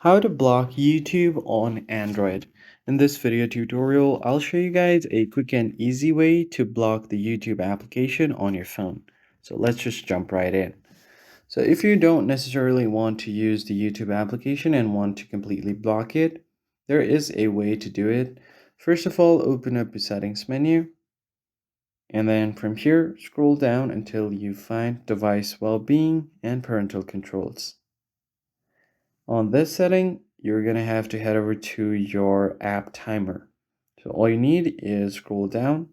How to block YouTube on Android. In this video tutorial, I'll show you guys a quick and easy way to block the YouTube application on your phone. So let's just jump right in. So if you don't necessarily want to use the YouTube application and want to completely block it, there is a way to do it. First of all, open up the settings menu. And then from here, scroll down until you find device well-being and parental controls. On this setting, you're going to have to head over to your app timer. So all you need is scroll down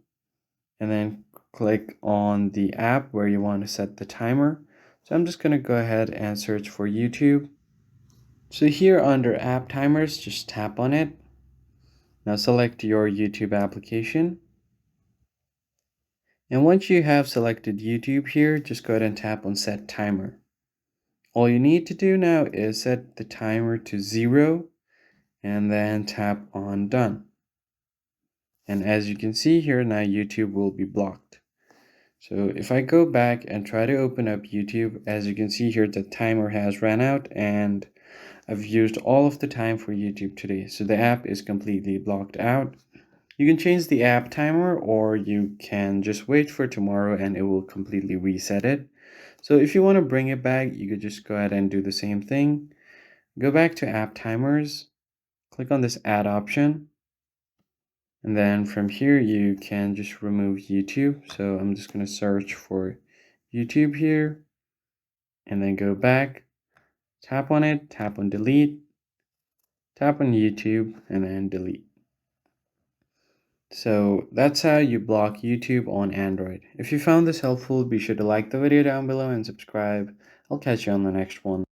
and then click on the app where you want to set the timer. So I'm just going to go ahead and search for YouTube. So here under app timers, just tap on it. Now select your YouTube application. And once you have selected YouTube here, just go ahead and tap on set timer. All you need to do now is set the timer to 0 and then tap on done. And as you can see here, now YouTube will be blocked. So if I go back and try to open up YouTube, as you can see here, the timer has ran out and I've used all of the time for YouTube today. So the app is completely blocked out. You can change the app timer or you can just wait for tomorrow and it will completely reset it. So if you want to bring it back, you could just go ahead and do the same thing. Go back to app timers, click on this add option. And then from here, you can just remove YouTube. So I'm just going to search for YouTube here and then go back, tap on it, tap on delete, tap on YouTube and then delete. So that's how you block YouTube on Android. If you found this helpful, be sure to like the video down below and subscribe. I'll catch you on the next one.